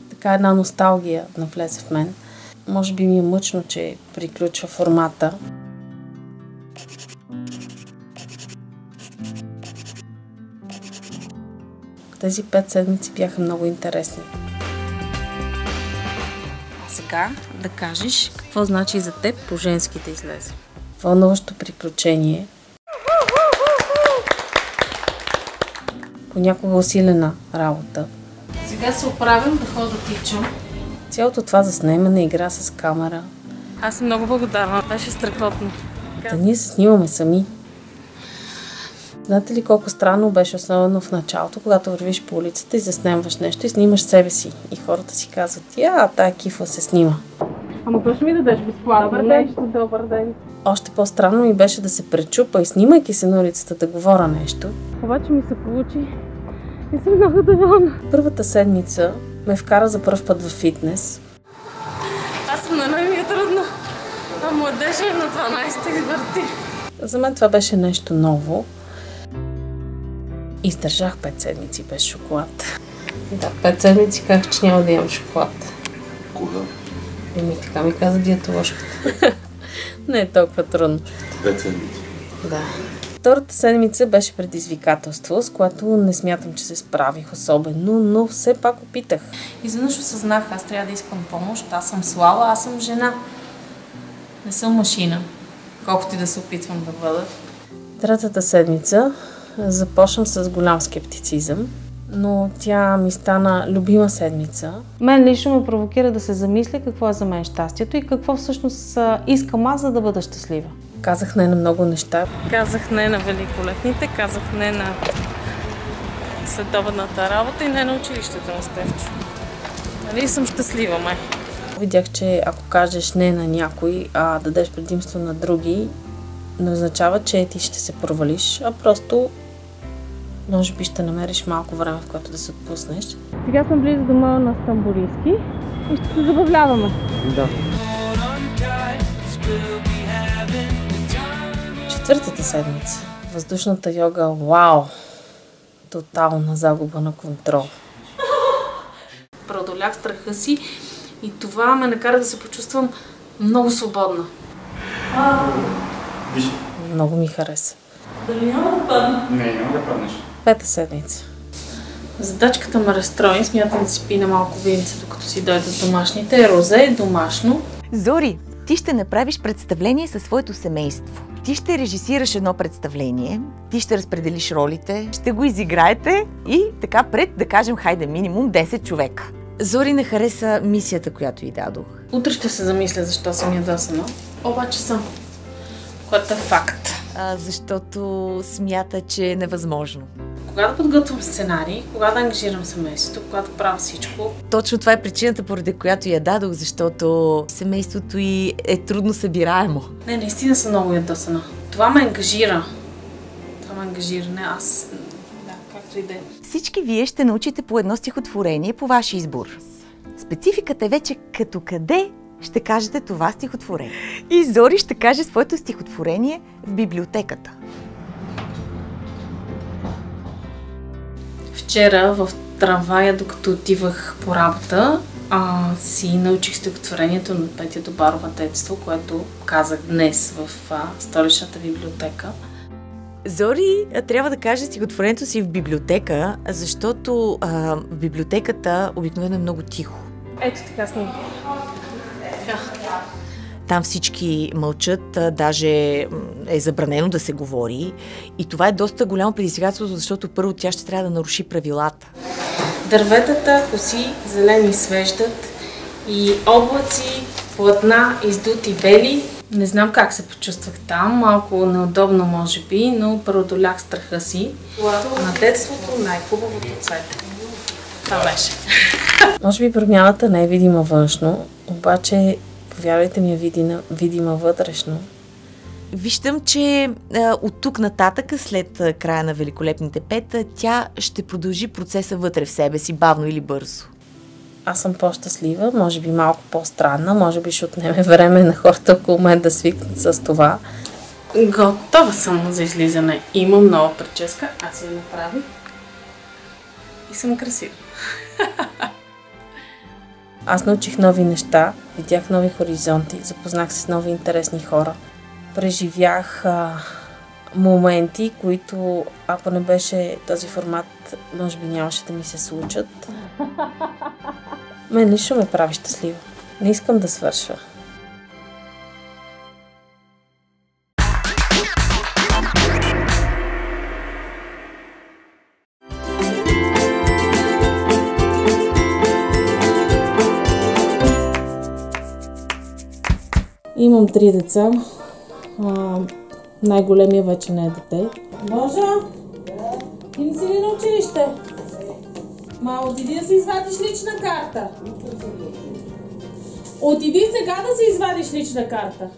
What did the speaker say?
Така една носталгия навлезе в мен. Може би ми е мъчно, че приключва формата. Тези 5 седмици бяха много интересни. А сега да кажеш какво значи за теб по женски да излезе. Вълнуващо приключение. Понякога усилена работа. Сега се оправям да ходя да тичам. Цялото това заснемане, игра с камера. Аз съм много благодарна. Беше страхотно. Да ние се снимаме сами. Знаете ли колко странно беше, особено в началото, когато вървиш по улицата и заснемваш нещо и снимаш себе си. И хората си казват, тая кифла се снима. Ама точно ми дадеш безплатно нещо, добър ден. Още по-странно ми беше да се пречупа и снимайки се на улицата да говоря нещо. Обаче ми се получи и съм много доволна. Първата седмица ме вкара за пръв път в фитнес. Аз съм на ми е трудно. А младежа е на 12 и върти. За мен това беше нещо ново. Издържах 5 седмици без шоколад. Да, 5 седмици казах, че няма да имам шоколад. Кога? Така ми каза диетоложката. Не е толкова трудно. 5 седмици. Да. Втората седмица беше предизвикателство, с което не смятам, че се справих особено, но все пак опитах. Изведнъж осъзнах, аз трябва да искам помощ, аз съм слаба, аз съм жена. Не съм машина, колкото и да се опитвам да бъда. Третата седмица започнах с голям скептицизъм, но тя ми стана любима седмица. Мен лично ме провокира да се замисля какво е за мен щастието и какво всъщност искам аз, за да бъда щастлива. Казах не на много неща. Казах не на великолепните, казах не на следобедната работа и не на училището на Стефчо. Нали съм щастлива, май? Видях, че ако кажеш не на някой, а дадеш предимство на други, не означава, че ти ще се провалиш, а просто може би ще намериш малко време, в което да се отпуснеш. Сега съм близо дома на Стамболийски и ще се забавляваме. Да. Четвъртата седмица. Въздушната йога, вау! Тотална загуба на контрол. Преодолях страха си и това ме накара да се почувствам много свободна. Много ми хареса. Дали няма да падна? Не, няма да паднеш. 5-та седмица. Задачката ме разстрои, смятам да си пина малко винце, докато си дойдат домашните. Розе е домашно. Зори, ти ще направиш представление със своето семейство. Ти ще режисираш едно представление, ти ще разпределиш ролите, ще го изиграете и така пред, да кажем, хайде, минимум 10 човека. Зори не хареса мисията, която й дадох. Утре ще се замисля защо съм ядосана. Обаче съм. Което е факт. Защото смята, че е невъзможно. Кога да подготвям сценарий, кога да ангажирам семейството, кога да правя всичко. Точно това е причината, поради която я дадох, защото семейството й е трудно събираемо. Не, наистина съм много ядосана. Това ме ангажира. Не, аз... Да, както и да е. Всички вие ще научите по едно стихотворение по ваш избор. Спецификата е вече като къде ще кажете това стихотворение. И Зори ще каже своето стихотворение в библиотеката. Вчера в трамвая, докато отивах по работа, си научих стихотворението на Петя Добарова детство, което казах днес в столичната библиотека. Зори трябва да каже стихотворението си в библиотека, защото в библиотеката обикновено е много тихо. Ето така снимка. Там всички мълчат, даже е забранено да се говори. И това е доста голямо предизвикателство, защото първо тя ще трябва да наруши правилата. Дърветата коси зелени свеждат и облаци, платна, издути бели. Не знам как се почувствах там, малко неудобно може би, но преодолях страха си. На детството най-хубавото цвете. Това беше. Може би промяната не е видима външно, обаче повярвайте ми е видима вътрешно. Виждам, че от тук нататък, след края на Великолепните 5, тя ще продължи процеса вътре в себе си, бавно или бързо. Аз съм по-щастлива, може би малко по-странна, може би ще отнеме време на хората около мен да свикнат с това. Готова съм за излизане. Имам нова прическа, аз я направих. и съм красива. Аз научих нови неща, видях нови хоризонти, запознах се с нови интересни хора. Преживях моменти, които, ако не беше този формат, може би нямаше да ми се случат. Мен лично ме прави щастлива. Не искам да свършва. Имам 3 деца. Най-големия вече не е дете. Божа? Ти не си ли на училище? Отиди да си извадиш лична карта. Отиди сега да си извадиш лична карта.